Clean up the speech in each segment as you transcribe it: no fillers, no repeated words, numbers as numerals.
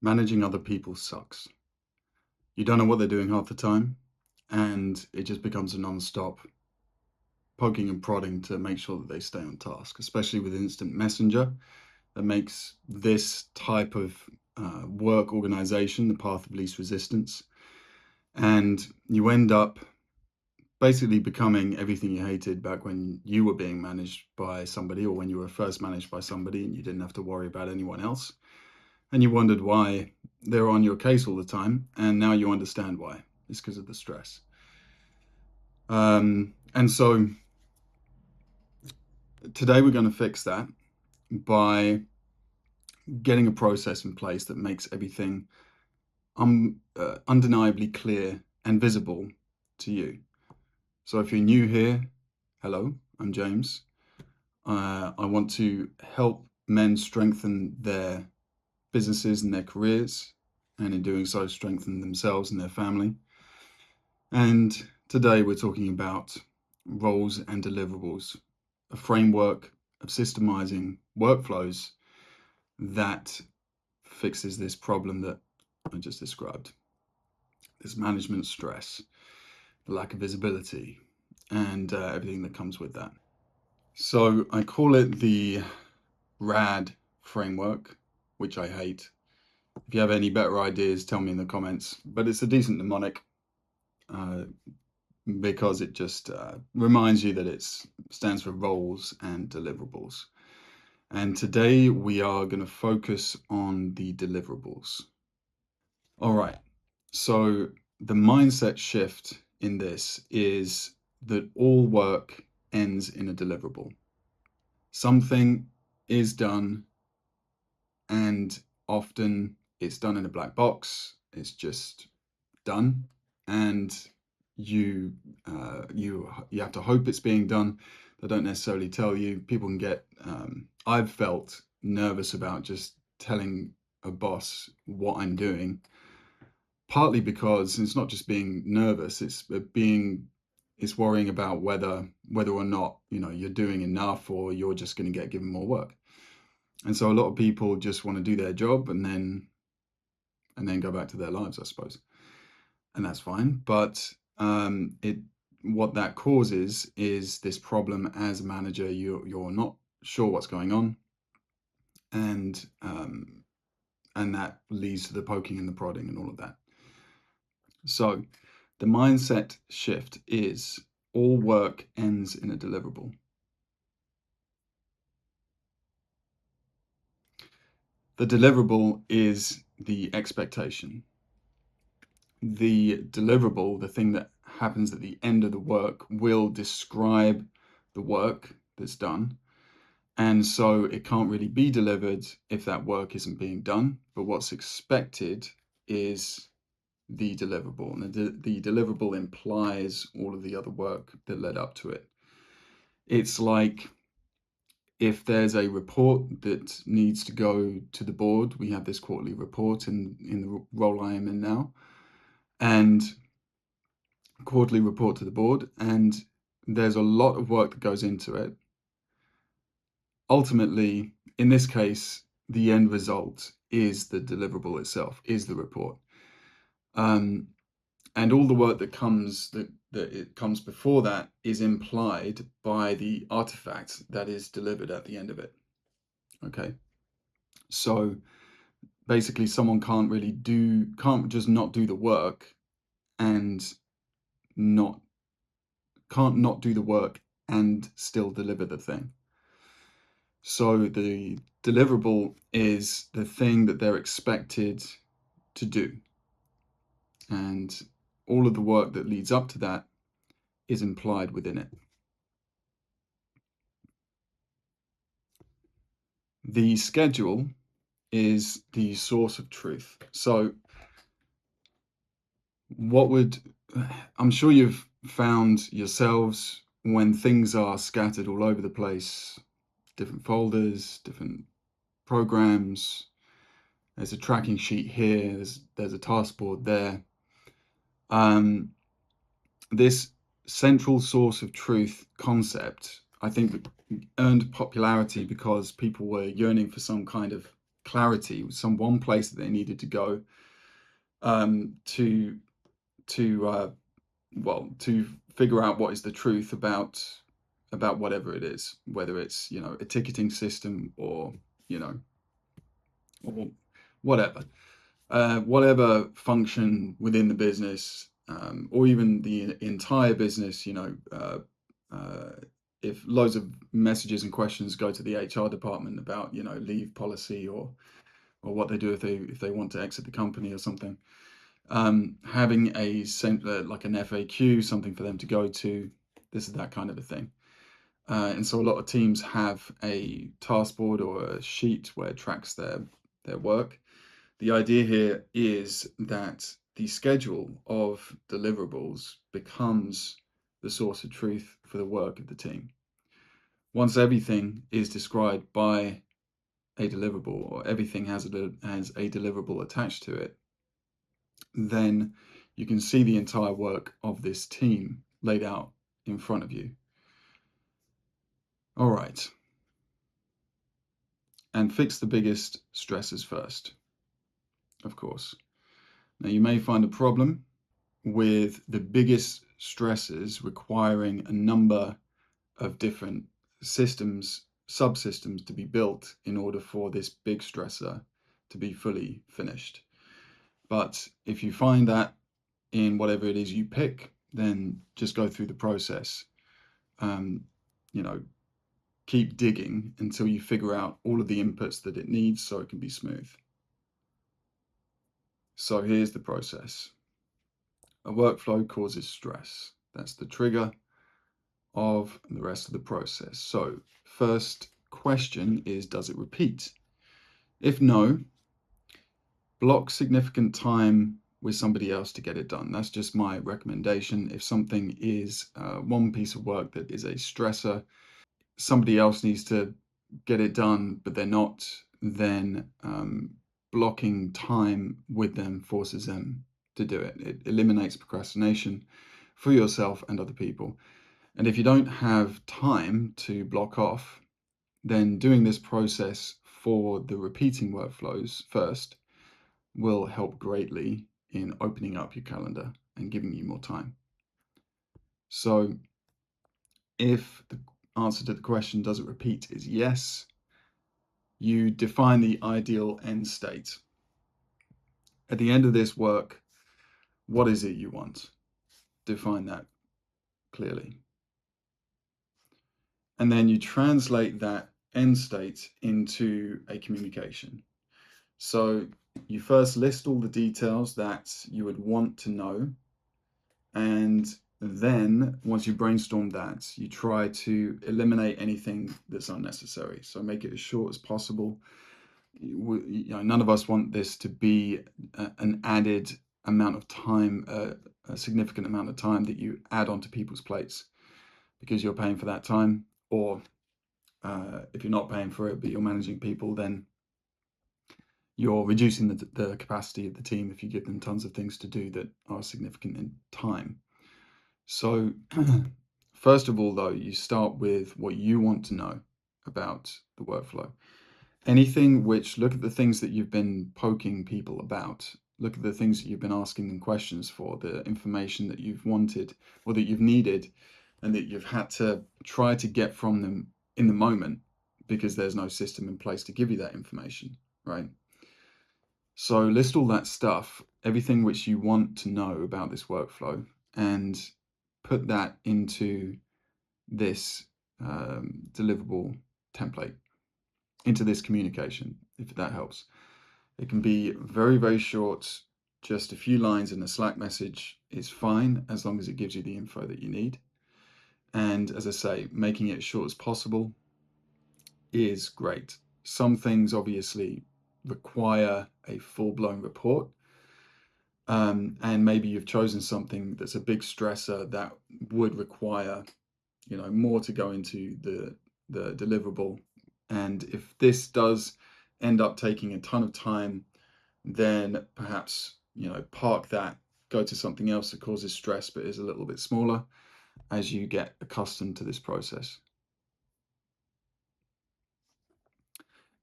Managing other people sucks. You don't know what they're doing half the time, and it just becomes a non-stop poking and prodding to make sure that they stay on task, especially with instant messenger. That makes this type of work organization the path of least resistance. And you end up basically becoming everything you hated back when you were being managed by somebody, or when you were first managed by somebody and you didn't have to worry about anyone else. And you wondered why they're on your case all the time, and now you understand why. It's because of the stress. And so today we're going to fix that by getting a process in place that makes everything undeniably clear and visible to you. So if you're new here, hello, I'm James. I want to help men strengthen their businesses and their careers, and in doing so, strengthen themselves and their family. And today we're talking about roles and deliverables, a framework of systemizing workflows that fixes this problem that I just described. This management stress, the lack of visibility, and everything that comes with that. So I call it the RAD framework, which I hate. If you have any better ideas, tell me in the comments. But it's a decent mnemonic because it just reminds you that it stands for roles and deliverables. And today we are going to focus on the deliverables. All right. So the mindset shift in this is that all work ends in a deliverable. Something is done, and often it's done in a black box. It's just done, and you have to hope it's being done. They don't necessarily tell you. People can get I've felt nervous about just telling a boss what I'm doing, partly because it's not just being nervous, it's worrying about whether or not you're doing enough, or you're just going to get given more work. And so a lot of people just want to do their job and then go back to their lives, I suppose. And that's fine. But what that causes is this problem as a manager. You're not sure what's going on, and that leads to the poking and the prodding and all of that. So the mindset shift is all work ends in a deliverable. The deliverable is the expectation. The deliverable, the thing that happens at the end of the work, will describe the work that's done. And so it can't really be delivered if that work isn't being done. But what's expected is the deliverable. And the deliverable implies all of the other work that led up to it. It's like if there's a report that needs to go to the board. We have this quarterly report in the role I am in now, and quarterly report to the board, and there's a lot of work that goes into it. Ultimately, in this case, the end result is the deliverable itself, is the report. And all the work that comes before that is implied by the artifact that is delivered at the end of it. Okay. So basically someone can't just not do the work and can't not do the work and still deliver the thing. So the deliverable is the thing that they're expected to do. And all of the work that leads up to that is implied within it. The schedule is the source of truth. So I'm sure you've found yourselves when things are scattered all over the place, different folders, different programs, there's a tracking sheet here, there's a task board there. This central source of truth concept, I think, earned popularity because people were yearning for some kind of clarity, some one place that they needed to go to to well, to figure out what is the truth about whatever it is, whether it's, a ticketing system or, you know, or whatever. Whatever function within the business, or even the entire business, uh, if loads of messages and questions go to the HR department about, leave policy or what they do if they want to exit the company or something, having like an FAQ, something for them to go to, this is that kind of a thing. And so a lot of teams have a task board or a sheet where it tracks their work. The idea here is that the schedule of deliverables becomes the source of truth for the work of the team. Once everything is described by a deliverable, or everything has a deliverable attached to it, then you can see the entire work of this team laid out in front of you. All right. And fix the biggest stresses first, of course. Now, you may find a problem with the biggest stresses requiring a number of different systems, subsystems to be built in order for this big stressor to be fully finished. But if you find that in whatever it is you pick, then just go through the process. Um, you know, keep digging until you figure out all of the inputs that it needs so it can be smooth. So here's the process. A workflow causes stress. That's the trigger of the rest of the process. So first question is, does it repeat? If no, block significant time with somebody else to get it done. That's just my recommendation. If something is one piece of work that is a stressor, somebody else needs to get it done, but they're not, then blocking time with them forces them to do it. It eliminates procrastination for yourself and other people. And if you don't have time to block off, then doing this process for the repeating workflows first will help greatly in opening up your calendar and giving you more time. So if the answer to the question, does it repeat, is yes, you define the ideal end state. At the end of this work, what is it you want? Define that clearly. And then you translate that end state into a communication. So you first list all the details that you would want to know. And then once you brainstorm that, you try to eliminate anything that's unnecessary. So make it as short as possible. None of us want this to be an added amount of time, a significant amount of time that you add onto people's plates because you're paying for that time. Or if you're not paying for it, but you're managing people, then you're reducing the capacity of the team if you give them tons of things to do that are significant in time. So first of all, though, you start with what you want to know about the workflow. Anything which, look at the things that you've been poking people about, look at the things that you've been asking them questions for, the information that you've wanted or that you've needed and that you've had to try to get from them in the moment because there's no system in place to give you that information, right? So list all that stuff, everything which you want to know about this workflow, and put that into this deliverable template, into this communication, if that helps. It can be very, very short. Just a few lines in a Slack message is fine as long as it gives you the info that you need. And as I say, making it as short as possible is great. Some things obviously require a full-blown report. And maybe you've chosen something that's a big stressor that would require, more to go into the deliverable. And if this does end up taking a ton of time, then perhaps, park that, go to something else that causes stress but is a little bit smaller as you get accustomed to this process.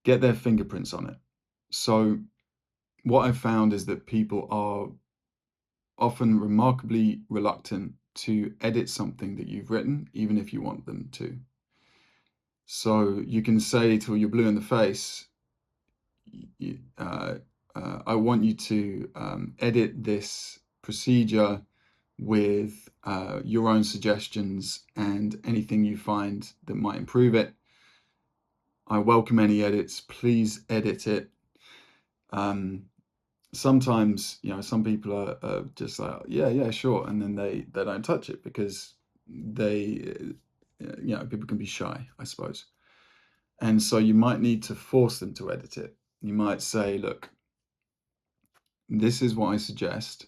Get their fingerprints on it. So what I've found is that people are often remarkably reluctant to edit something that you've written, even if you want them to. So you can say till you're blue in the face, I want you to edit this procedure with your own suggestions and anything you find that might improve it. I welcome any edits. Please edit it. Sometimes, some people are just like, yeah, sure, and then they don't touch it because they, people can be shy, I suppose. And so you might need to force them to edit it. You might say, look, this is what I suggest,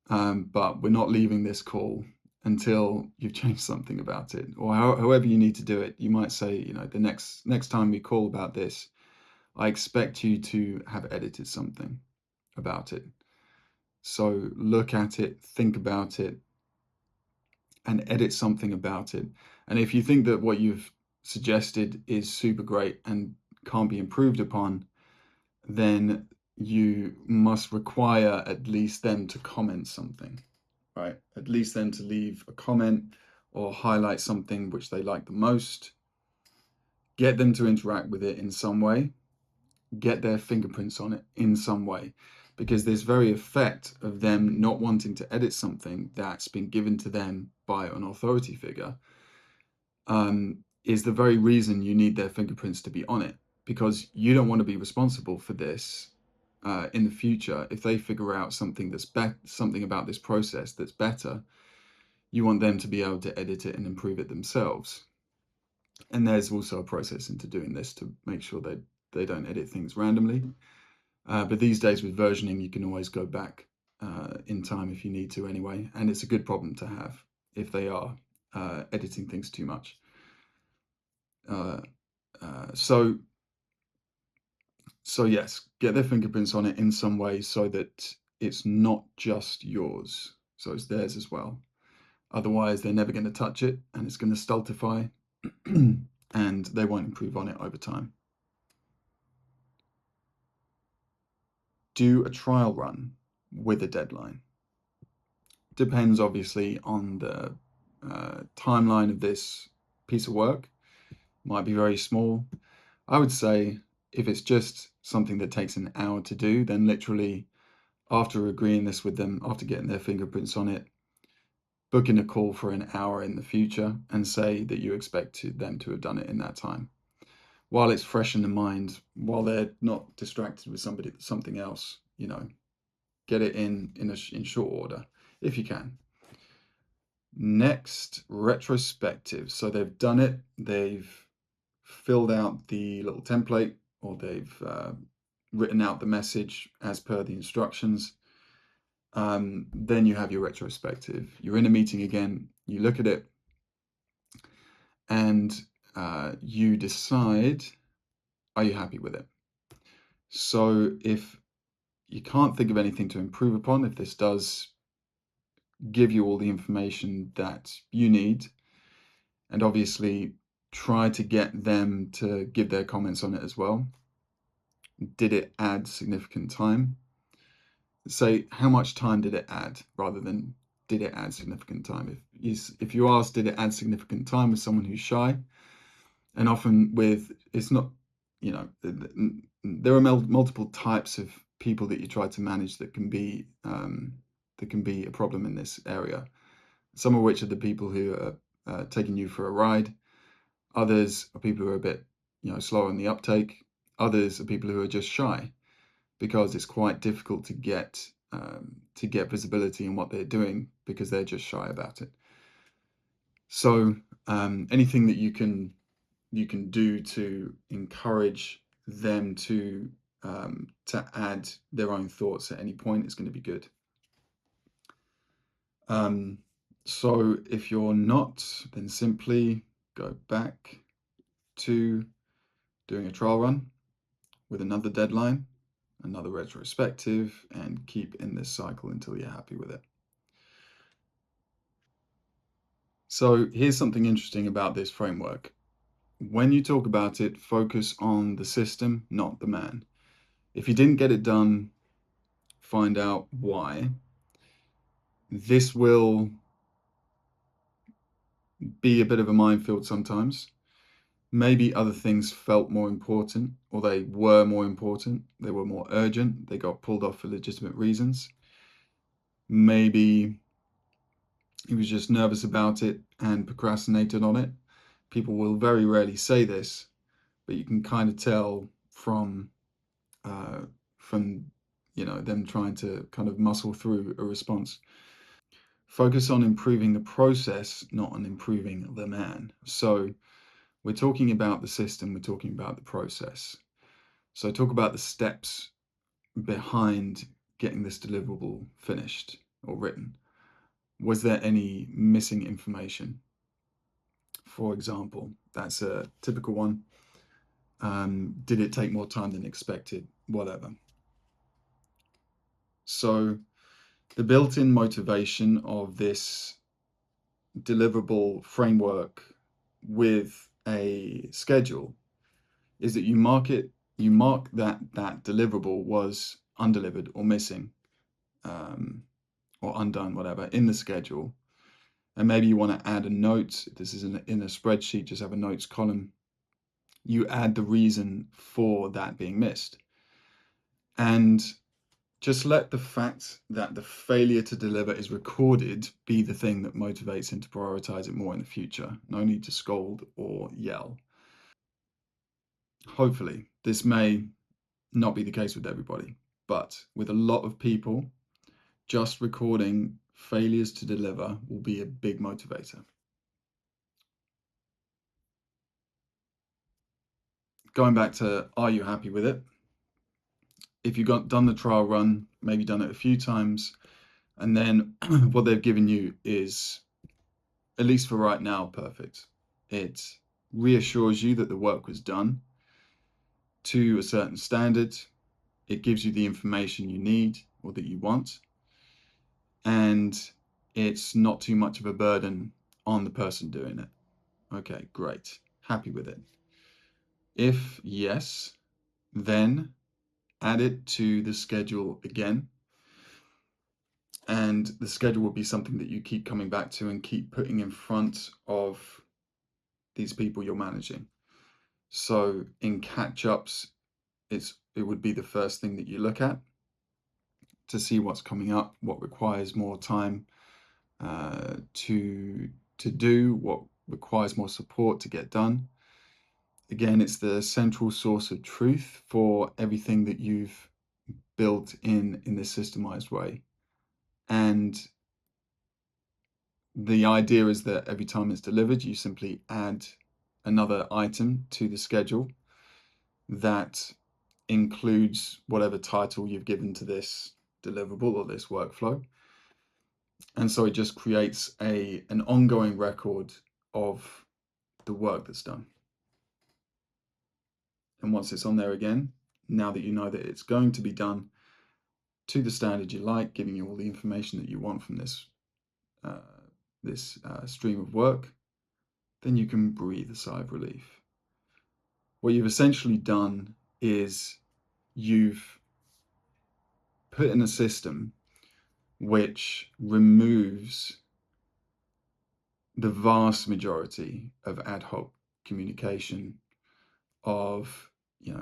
but we're not leaving this call until you've changed something about it, or however you need to do it. You might say, the next time we call about this, I expect you to have edited something about it. So look at it, think about it, and edit something about it. And if you think that what you've suggested is super great and can't be improved upon, then you must require at least them to comment something, right? At least them to leave a comment or highlight something which they like the most. Get them to interact with it in some way. Get their fingerprints on it in some way. Because this very effect of them not wanting to edit something that's been given to them by an authority figure is the very reason you need their fingerprints to be on it, because you don't want to be responsible for this in the future. If they figure out something something about this process that's better, you want them to be able to edit it and improve it themselves. And there's also a process into doing this to make sure they don't edit things randomly. But these days with versioning, you can always go back in time if you need to anyway. And it's a good problem to have if they are editing things too much. Uh, so yes, get their fingerprints on it in some way so that it's not just yours, so it's theirs as well. Otherwise, they're never going to touch it and it's going to stultify and they won't improve on it over time. Do a trial run with a deadline. Depends obviously on the timeline of this piece of work. Might be very small. I would say if it's just something that takes an hour to do, then literally after agreeing this with them, after getting their fingerprints on it, book in a call for an hour in the future and say that you expect them to have done it in that time. While it's fresh in the mind, while they're not distracted with something else, get it in short order if you can. Next, retrospective. So they've done it, they've filled out the little template, or they've written out the message as per the instructions. Then you have your retrospective. You're in a meeting again, you look at it, and you decide, are you happy with it? So if you can't think of anything to improve upon, if this does give you all the information that you need, and obviously try to get them to give their comments on it as well. Did it add significant time? Say, how much time did it add, rather than did it add significant time? If you ask, did it add significant time with someone who's shy? And often it's not, there are multiple types of people that you try to manage that can be a problem in this area. Some of which are the people who are taking you for a ride. Others are people who are a bit, slower on the uptake. Others are people who are just shy, because it's quite difficult to get visibility in what they're doing because they're just shy about it. So anything that you can do to encourage them to add their own thoughts at any point is going to be good. So if you're not, then simply go back to doing a trial run with another deadline, another retrospective, and keep in this cycle until you're happy with it. So here's something interesting about this framework. When you talk about it, focus on the system, not the man. If you didn't get it done, find out why. This will be a bit of a minefield sometimes. Maybe other things felt more important, or they were more important, they were more urgent, they got pulled off for legitimate reasons. Maybe he was just nervous about it and procrastinated on it. People will very rarely say this, but you can kind of tell uh, from them trying to kind of muscle through a response. Focus on improving the process, not on improving the man. So we're talking about the system, we're talking about the process. So talk about the steps behind getting this deliverable finished or written. Was there any missing information? For example, that's a typical one. Did it take more time than expected? Whatever. So the built-in motivation of this deliverable framework with a schedule is that you mark that deliverable was undelivered or missing, um, or undone, whatever, in the schedule. And maybe you want to add a note. If this is in a spreadsheet, just have a notes column. You add the reason for that being missed. And just let the fact that the failure to deliver is recorded be the thing that motivates him to prioritize it more in the future. No need to scold or yell. Hopefully, this may not be the case with everybody, but with a lot of people, just recording failures to deliver will be a big motivator. Going back to, are you happy with it? If you've done the trial run, maybe done it a few times, and then what they've given you is, at least for right now, perfect. It reassures you that the work was done to a certain standard. It gives you the information you need or that you want, and it's not too much of a burden on the person doing it. Okay, great. Happy with it. If yes, then add it to the schedule again. And the schedule will be something that you keep coming back to and keep putting in front of these people you're managing. So in catch-ups, it would be the first thing that you look at to see what's coming up, what requires more time to do, what requires more support to get done. Again, it's the central source of truth for everything that you've built in this systemized way. And the idea is that every time it's delivered, you simply add another item to the schedule that includes whatever title you've given to this deliverable or this workflow. And so it just creates an ongoing record of the work that's done. And once it's on there again, now that you know that it's going to be done to the standard you like, giving you all the information that you want from uh, this stream of work, then you can breathe a sigh of relief. What you've essentially done is you've put in a system which removes the vast majority of ad hoc communication, of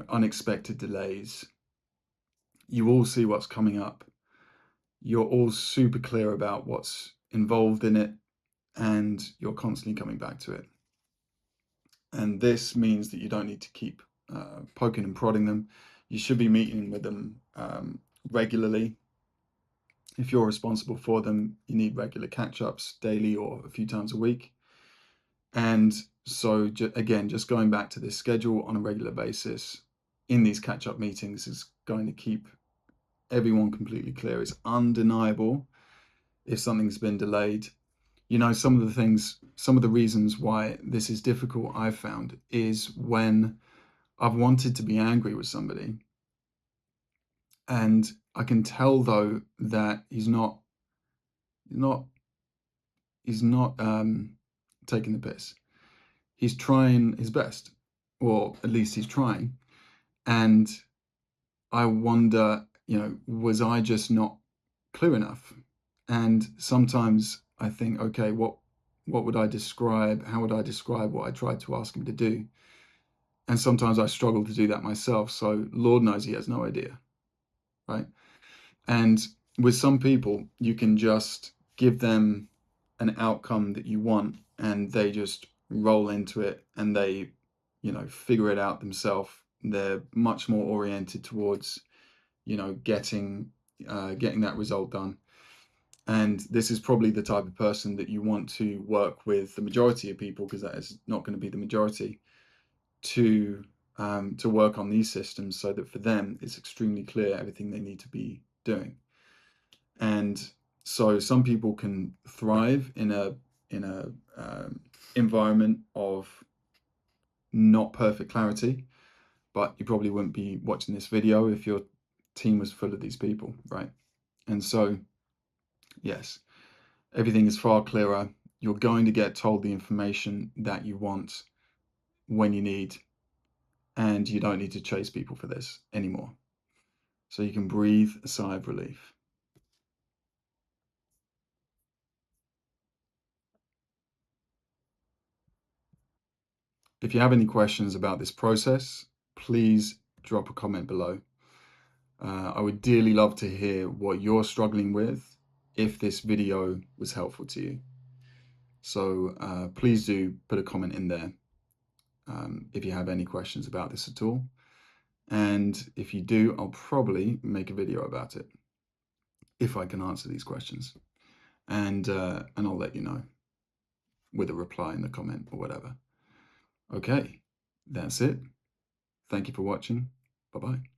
unexpected delays. You all see what's coming up. You're all super clear about what's involved in it, and you're constantly coming back to it. And this means that you don't need to keep poking and prodding them. You should be meeting with them regularly. If you're responsible for them, you need regular catch-ups, daily or a few times a week. And so again, just going back to this schedule on a regular basis in these catch-up meetings is going to keep everyone completely clear. It's undeniable if something's been delayed. Some of the reasons why this is difficult, I've found, is when I've wanted to be angry with somebody, and I can tell though that not he's not taking the piss. He's trying his best, or at least he's trying, and I wonder, was I just not clear enough? And sometimes I think, okay, what would I describe? How would I describe what I tried to ask him to do? And sometimes I struggle to do that myself. So Lord knows he has no idea, right? And with some people, you can just give them an outcome that you want, and they just roll into it, and they, figure it out themselves. They're much more oriented towards, getting that result done. And this is probably the type of person that you want to work with the majority of people, because that is not going to be the majority, to to work on these systems, so that for them it's extremely clear everything they need to be doing. And so some people can thrive in a environment of not perfect clarity, but you probably wouldn't be watching this video if your team was full of these people, right? And so, yes, everything is far clearer. You're going to get told the information that you want when you need, and you don't need to chase people for this anymore. So you can breathe a sigh of relief. If you have any questions about this process, please drop a comment below. I would dearly love to hear what you're struggling with, if this video was helpful to you. So please do put a comment in there if you have any questions about this at all. And if you do, I'll probably make a video about it, if I can answer these questions. And I'll let you know with a reply in the comment or whatever. Okay, that's it. Thank you for watching. Bye-bye.